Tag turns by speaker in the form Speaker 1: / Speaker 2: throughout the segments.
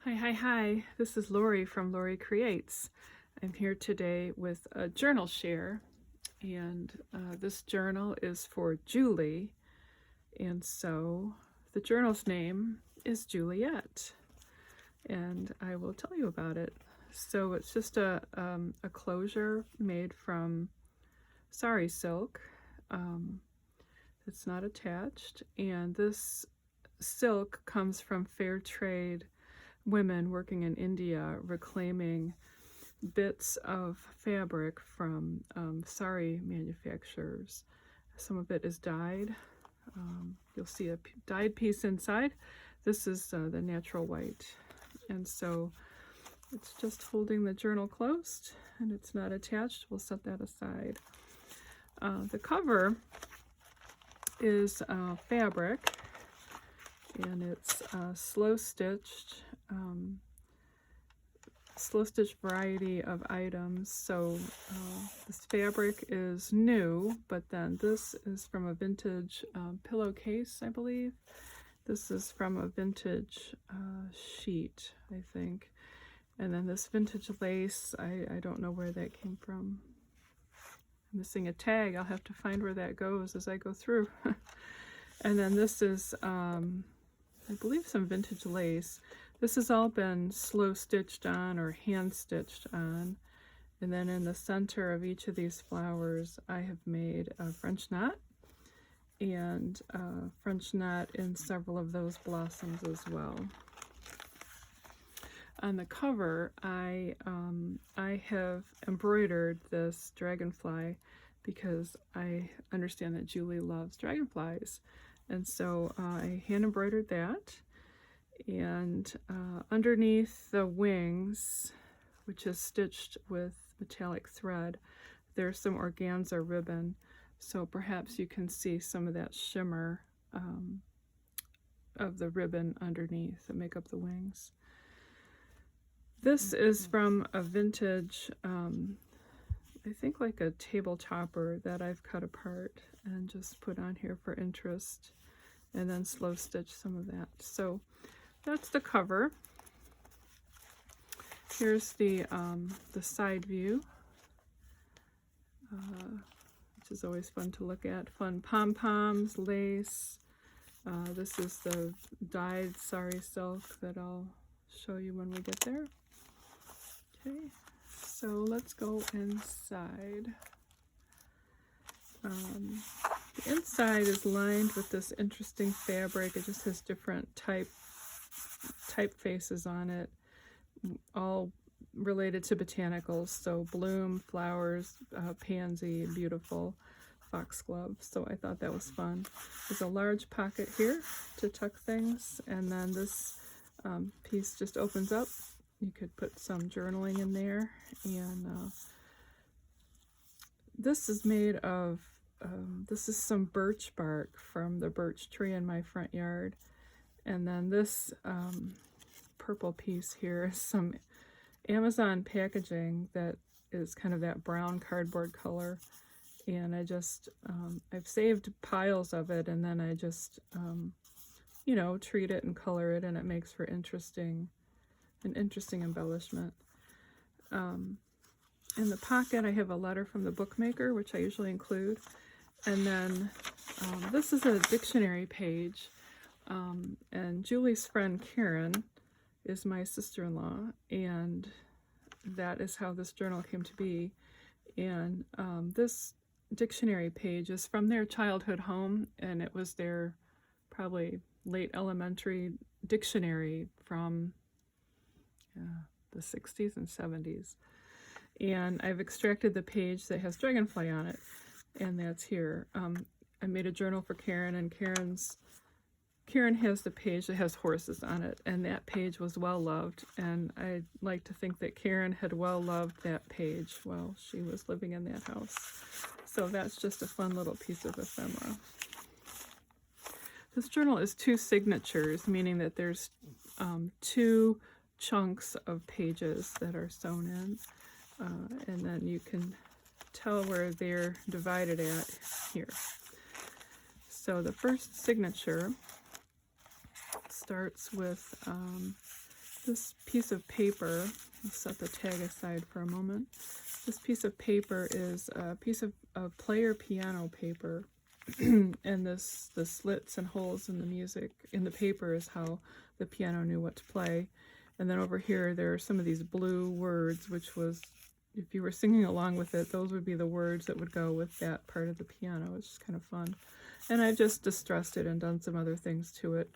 Speaker 1: Hi. This is Lori from Lori Creates. I'm here today with a journal share, and this journal is for Julie, and so the journal's name is Juliet, and I will tell you about it. So it's just a closure made from sari silk. It's not attached, and this silk comes from fair trade women working in India reclaiming bits of fabric from sari manufacturers. Some of it is dyed. You'll see a dyed piece inside. This is the natural white. And so it's just holding the journal closed and it's not attached. We'll set that aside. The cover is fabric, and it's slow stitched variety of items. So this fabric is new, but then this is from a vintage pillowcase, I believe. This is from a vintage sheet, I think. And then this vintage lace, I don't know where that came from. I'm missing a tag. I'll have to find where that goes as I go through. And then this is I believe some vintage lace. This has all been slow stitched on or hand stitched on. And then in the center of each of these flowers, I have made a French knot and a French knot in several of those blossoms as well. On the cover, I have embroidered this dragonfly because I understand that Julie loves dragonflies. And so I hand embroidered that, and underneath the wings, which is stitched with metallic thread, there's some organza ribbon, so perhaps you can see some of that shimmer of the ribbon underneath that make up the wings. This is from a vintage, I think like a table topper that I've cut apart and just put on here for interest, and then slow stitch some of that. So that's the cover. Here's the side view, which is always fun to look at. Fun pom-poms, lace. This is the dyed sari silk that I'll show you when we get there. Okay, so let's go inside. The inside is lined with this interesting fabric. It just has different typefaces on it, all related to botanicals. So bloom, flowers, pansy, beautiful, foxglove. So I thought that was fun. There's a large pocket here to tuck things, and then this piece just opens up. You could put some journaling in there, and this is made of this is some birch bark from the birch tree in my front yard, and then this purple piece here is some Amazon packaging that is kind of that brown cardboard color, and I just I've saved piles of it, and then I just treat it and color it, and it makes for an interesting embellishment. In the pocket I have a letter from the bookmaker, which I usually include, and then this is a dictionary page, and Julie's friend Karen is my sister-in-law, and that is how this journal came to be. And this dictionary page is from their childhood home, and it was their probably late elementary dictionary from the 60s and 70s. And I've extracted the page that has dragonfly on it, and that's here. I made a journal for Karen, and Karen has the page that has horses on it, and that page was well loved, and I like to think that Karen had well loved that page while she was living in that house. So that's just a fun little piece of ephemera. This journal is 2 signatures, meaning that there's 2 chunks of pages that are sewn in, and then you can tell where they're divided at here. So the first signature starts with This piece of paper, let's set the tag aside for a moment. This piece of paper is a piece of player piano paper, and the slits and holes in the music in the paper is how the piano knew what to play. And then over here there are some of these blue words, which was, if you were singing along with it, those would be the words that would go with that part of the piano, which is kind of fun. And I just distressed it and done some other things to it,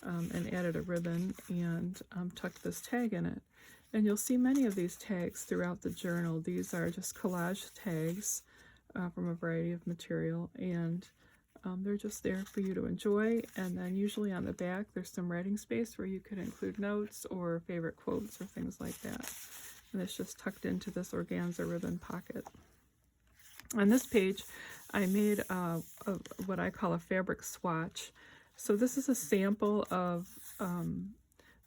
Speaker 1: and added a ribbon and tucked this tag in it. And you'll see many of these tags throughout the journal. These are just collage tags from a variety of material, and they're just there for you to enjoy. And then usually on the back there's some writing space where you could include notes or favorite quotes or things like that. And it's just tucked into this organza ribbon pocket. On this page I made what I call a fabric swatch. So this is a sample of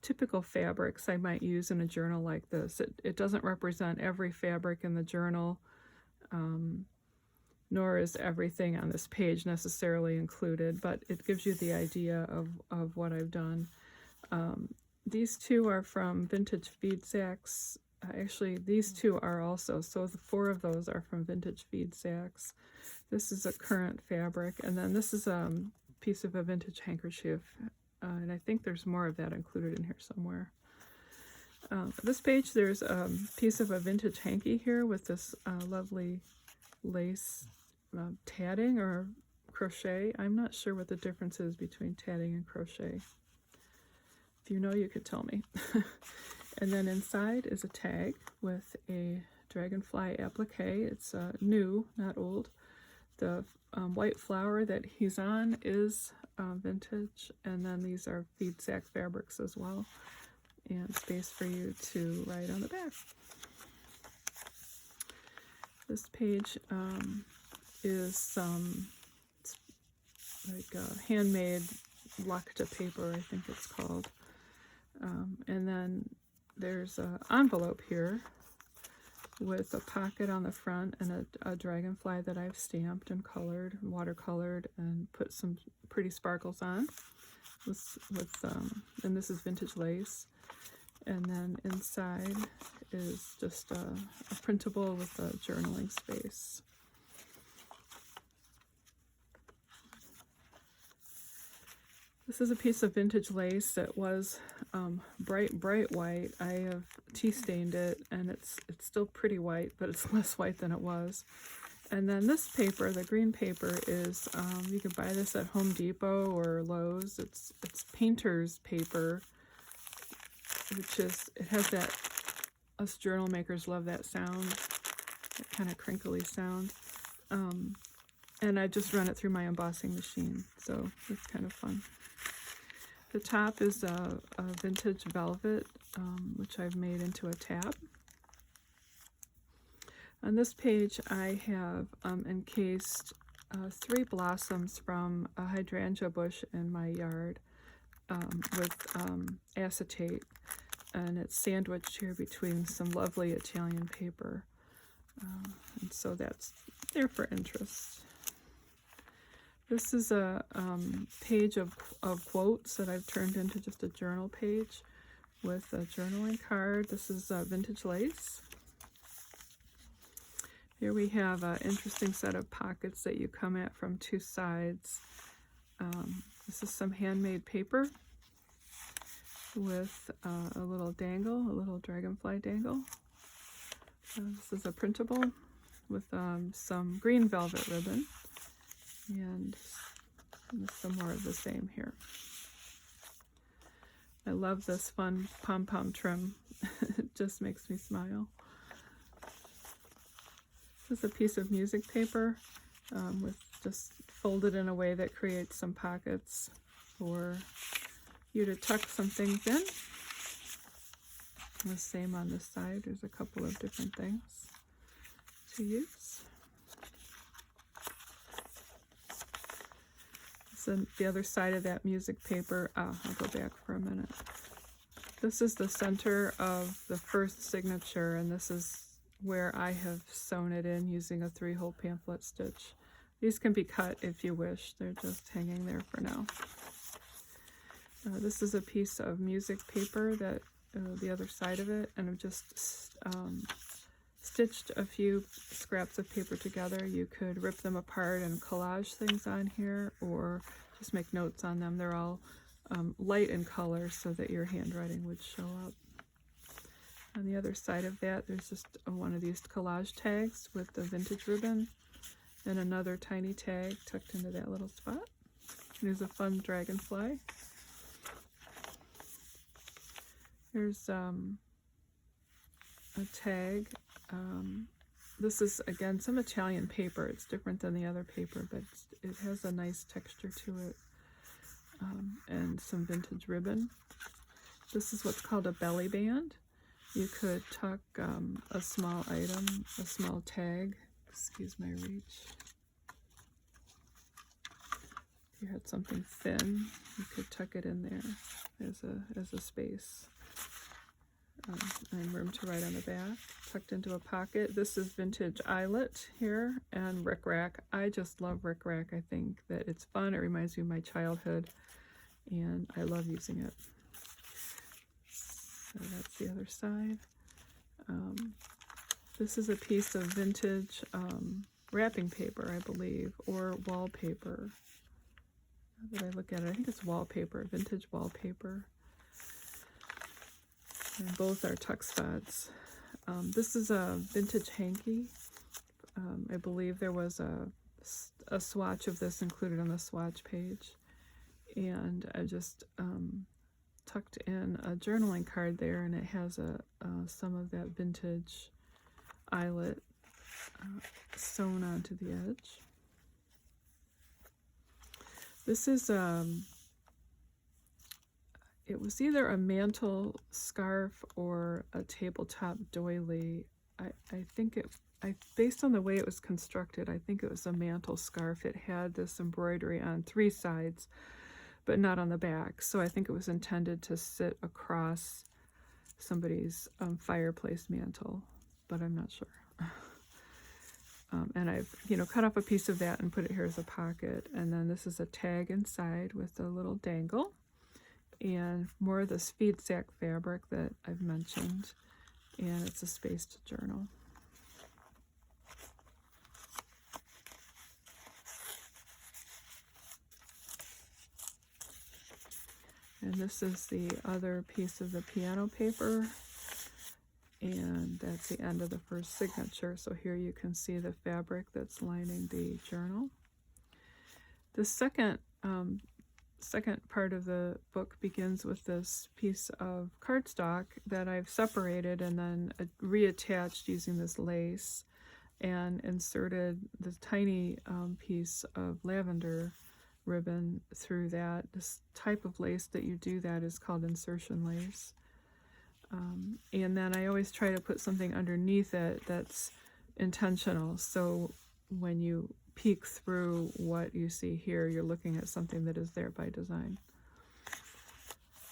Speaker 1: typical fabrics I might use in a journal like this. It doesn't represent every fabric in the journal, nor is everything on this page necessarily included, but it gives you the idea of what I've done. These two are from Vintage Feed Sacks. Actually, these two are also, so the 4 of those are from Vintage Feed Sacks. This is a current fabric, and then this is a piece of a vintage handkerchief, and I think there's more of that included in here somewhere. This page, there's a piece of a vintage hanky here with this lovely lace tatting or crochet. I'm not sure what the difference is between tatting and crochet. If you know, you could tell me. And then inside is a tag with a dragonfly applique. It's new, not old. The white flower that he's on is vintage, and then these are feed sack fabrics as well, and space for you to write on the back. This page is some like handmade Lacta paper, I think it's called, and then there's an envelope here with a pocket on the front and a dragonfly that I've stamped and colored, watercolored, and put some pretty sparkles on and this is vintage lace. And then inside is just a printable with a journaling space. This is a piece of vintage lace that was bright white. I have tea stained it, and it's still pretty white, but it's less white than it was. And then this paper, the green paper, is you can buy this at Home Depot or Lowe's. It's painter's paper, which is, it has that, us journal makers love that sound, that kind of crinkly sound. And I just run it through my embossing machine, so it's kind of fun. The top is a vintage velvet, which I've made into a tab. On this page I have encased 3 blossoms from a hydrangea bush in my yard with acetate, and it's sandwiched here between some lovely Italian paper, and so that's there for interest. This is a page of quotes that I've turned into just a journal page with a journaling card. This is vintage lace. Here we have an interesting set of pockets that you come at from 2 sides. This is some handmade paper with a little dangle, a little dragonfly dangle. This is a printable with some green velvet ribbon. And some more of the same here. I love this fun pom-pom trim. It just makes me smile. This is a piece of music paper with just folded in a way that creates some pockets for you to tuck some things in. And the same on this side. There's a couple of different things to use. The other side of that music paper, I'll go back for a minute. This is the center of the first signature, and this is where I have sewn it in using a 3-hole pamphlet stitch. These can be cut if you wish. They're just hanging there for now. This is a piece of music paper that the other side of it, and I've just stitched a few scraps of paper together. You could rip them apart and collage things on here, or just make notes on them. They're all light in color so that your handwriting would show up. On the other side of that, there's just one of these collage tags with the vintage ribbon, and another tiny tag tucked into that little spot. There's a fun dragonfly. Here's a tag. This is, again, some Italian paper. It's different than the other paper, but it has a nice texture to it, and some vintage ribbon. This is what's called a belly band. You could tuck a small item, a small tag. Excuse my reach. If you had something thin, you could tuck it in there as a space. And room to write on the back, tucked into a pocket. This is vintage eyelet here, and rickrack. I just love rickrack. I think that it's fun. It reminds me of my childhood, and I love using it. So that's the other side. This is a piece of vintage wrapping paper, I believe, or wallpaper. Now that I look at it, I think it's wallpaper, vintage wallpaper. And both are tuck spots. This is a vintage hanky. I believe there was a swatch of this included on the swatch page. And I just tucked in a journaling card there, and it has some of that vintage eyelet sewn onto the edge. This is it was either a mantle scarf or a tabletop doily. I think based on the way it was constructed, I think it was a mantle scarf. It had this embroidery on 3 sides, but not on the back. So I think it was intended to sit across somebody's fireplace mantle, but I'm not sure. And I've, cut off a piece of that and put it here as a pocket. And then this is a tag inside with a little dangle, and more of this feed sack fabric that I've mentioned, and it's a space to journal. And this is the other piece of the piano paper, and that's the end of the first signature. So here you can see the fabric that's lining the journal. The second part of the book begins with this piece of cardstock that I've separated and then reattached using this lace, and inserted the tiny piece of lavender ribbon through that. This type of lace that you do that is called insertion lace. And then I always try to put something underneath it that's intentional. So when you peek through what you see here, you're looking at something that is there by design.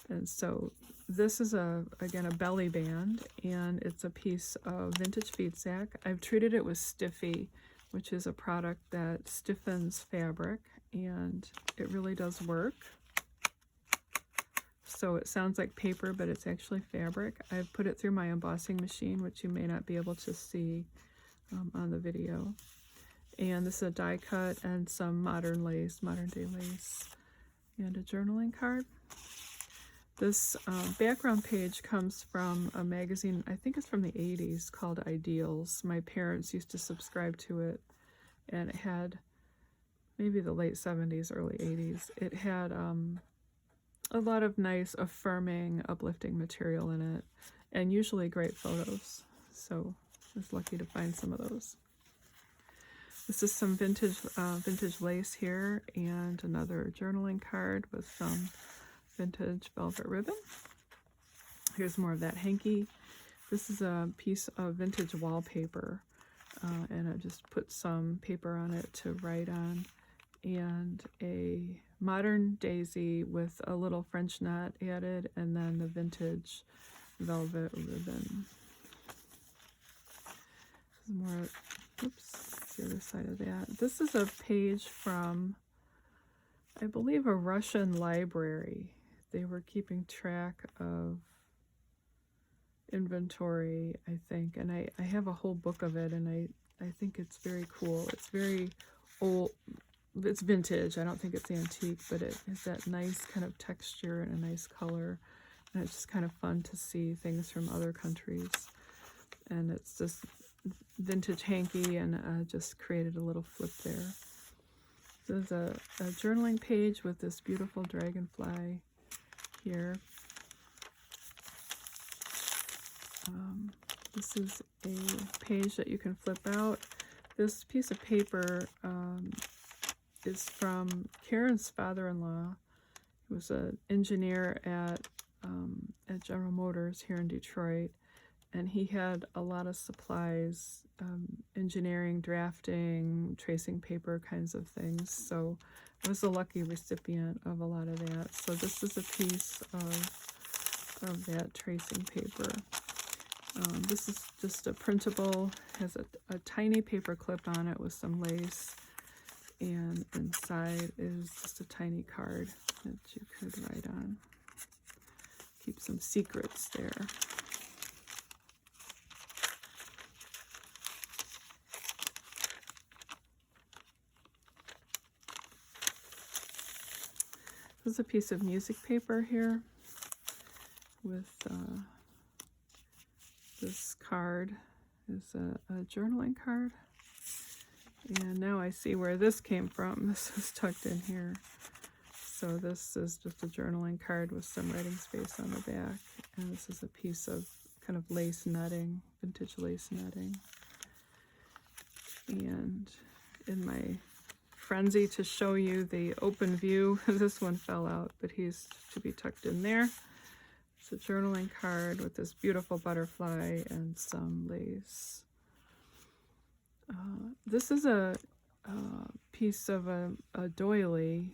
Speaker 1: And so this is again a belly band, and it's a piece of vintage feed sack. I've treated it with Stiffy, which is a product that stiffens fabric, and it really does work. So it sounds like paper, but it's actually fabric. I've put it through my embossing machine, which you may not be able to see on the video. And this is a die cut and some modern day lace, and a journaling card. This background page comes from a magazine, I think it's from the 80s, called Ideals. My parents used to subscribe to it, and it had, maybe the late 70s, early 80s, it had a lot of nice, affirming, uplifting material in it, and usually great photos. So I was lucky to find some of those. This is some vintage lace here, and another journaling card with some vintage velvet ribbon. Here's more of that hanky. This is a piece of vintage wallpaper, and I just put some paper on it to write on, and a modern daisy with a little French knot added, and then the vintage velvet ribbon. This is more, oops, the other side of that. This is a page from, I believe, a Russian library. They were keeping track of inventory, I think, and I have a whole book of it, and I think it's very cool. It's very old. It's vintage. I don't think it's antique, but it has that nice kind of texture and a nice color. And it's just kind of fun to see things from other countries. And it's just vintage hanky, and just created a little flip there. There's a journaling page with this beautiful dragonfly here. This is a page that you can flip out. This piece of paper is from Karen's father-in-law. He was an engineer at General Motors here in Detroit, and he had a lot of supplies, engineering, drafting, tracing paper kinds of things. So I was a lucky recipient of a lot of that. So this is a piece of that tracing paper. This is just a printable, has a tiny paper clip on it with some lace, and inside is just a tiny card that you could write on. Keep some secrets there. This is a piece of music paper here with this card is a journaling card. And now I see where this came from. This was tucked in here. So this is just a journaling card with some writing space on the back. And this is a piece of kind of lace netting, vintage lace netting. And in my frenzy to show you the open view, this one fell out, but he's to be tucked in there. It's a journaling card with this beautiful butterfly and some lace. This is a piece of a doily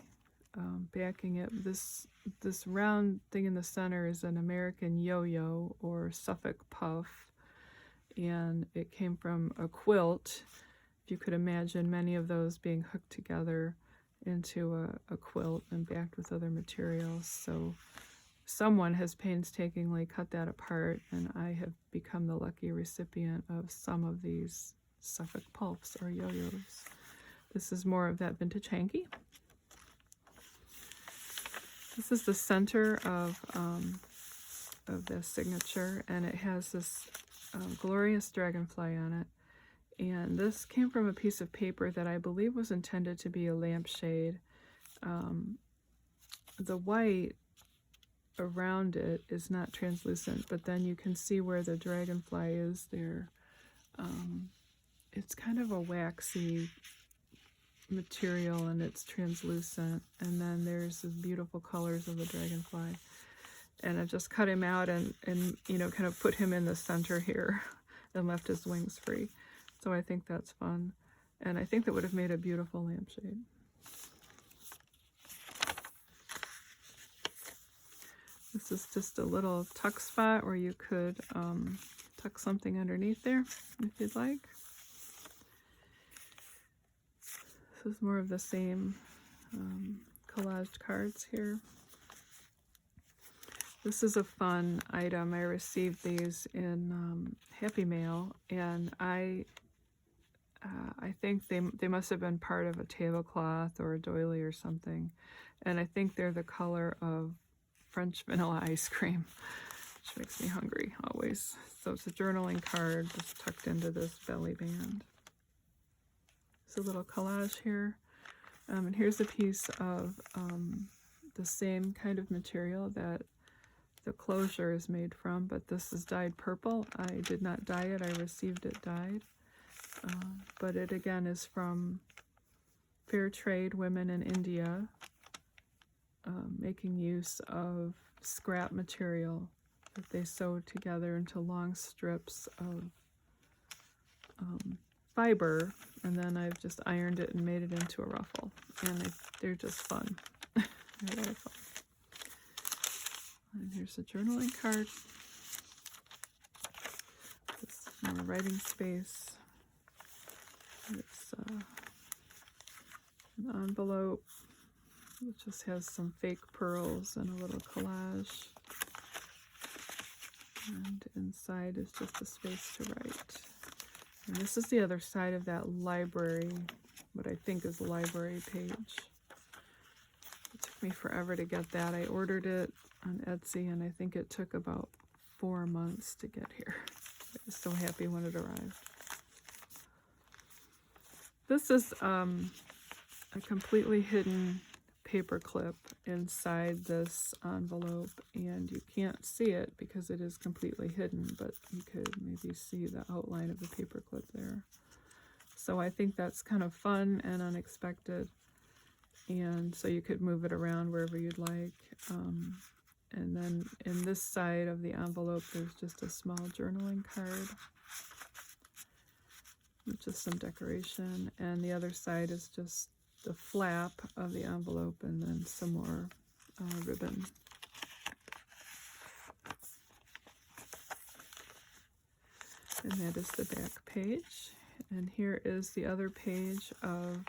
Speaker 1: backing it. This round thing in the center is an American yo-yo or Suffolk puff, and it came from a quilt. If you could imagine many of those being hooked together into a quilt and backed with other materials. So someone has painstakingly cut that apart, and I have become the lucky recipient of some of these Suffolk puffs or yo-yos. This is more of that vintage hanky. This is the center of the signature, and it has this glorious dragonfly on it. And this came from a piece of paper that I believe was intended to be a lampshade. The white around it is not translucent, but then you can see where the dragonfly is there. It's kind of a waxy material, and it's translucent, and then there's the beautiful colors of the dragonfly. And I just cut him out and you know, kind of put him in the center here and left his wings free. So I think that's fun, and I think that would have made a beautiful lampshade. This is just a little tuck spot where you could tuck something underneath there if you'd like. This is more of the same collaged cards here. This is a fun item. I received these in Happy Mail, and I think they must have been part of a tablecloth or a doily or something. And I think they're the color of French vanilla ice cream, which makes me hungry always. So it's a journaling card just tucked into this belly band. There's a little collage here. And here's a piece of the same kind of material that the closure is made from, but this is dyed purple. I did not dye it, I received it dyed. But it again is from fair trade women in India, making use of scrap material that they sewed together into long strips of fiber, and then I've just ironed it and made it into a ruffle, and they're just fun. They're a lot of fun. And here's a journaling card. This more writing space. It's an envelope. It just has some fake pearls and a little collage. And inside is just a space to write. And this is the other side of that library, what I think is a library page. It took me forever to get that. I ordered it on Etsy, and I think it took about 4 months to get here. I was so happy when it arrived. This is a completely hidden paper clip inside this envelope, and you can't see it because it is completely hidden, but you could maybe see the outline of the paper clip there. So I think that's kind of fun and unexpected, and so you could move it around wherever you'd like. And then in this side of the envelope, there's just a small journaling card, just some decoration, and the other side is just the flap of the envelope and then some more ribbon. And that is the back page. And here is the other page of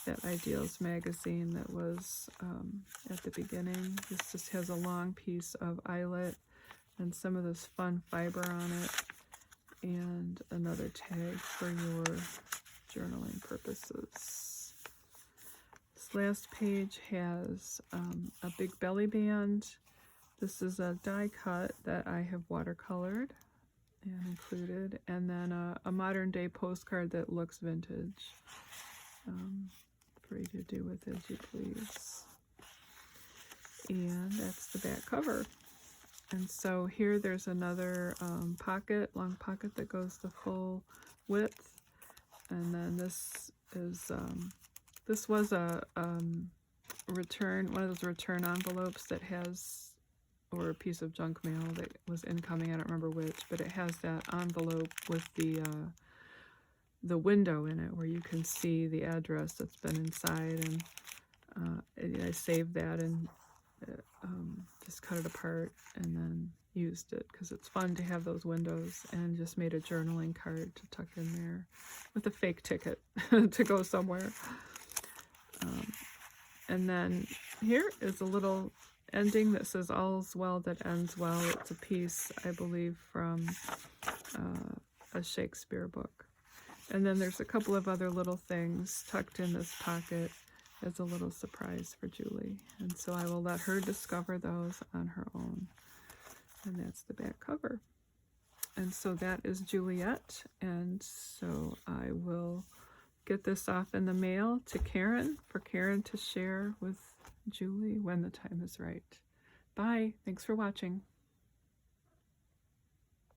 Speaker 1: that Ideals magazine that was at the beginning. This just has a long piece of eyelet and some of this fun fiber on it, and another tag for your journaling purposes. This last page has a big belly band. This is a die cut that I have watercolored and included, and then a modern day postcard that looks vintage, for you to do with as you please. And that's the back cover. And so here there's another pocket, long pocket that goes the full width. And then this is, this was a return, one of those return envelopes that has, or a piece of junk mail that was incoming, I don't remember which, but it has that envelope with the window in it where you can see the address that's been inside. And I saved that and just cut it apart and then used it because it's fun to have those windows, and just made a journaling card to tuck in there with a fake ticket to go somewhere. And then here is a little ending that says all's well that ends well. It's a piece, I believe, from a Shakespeare book. And then there's a couple of other little things tucked in this pocket as a little surprise for Julie. And so I will let her discover those on her own. And that's the back cover. And so that is Juliet. And so I will get this off in the mail to Karen, for Karen to share with Julie when the time is right. Bye. Thanks for watching.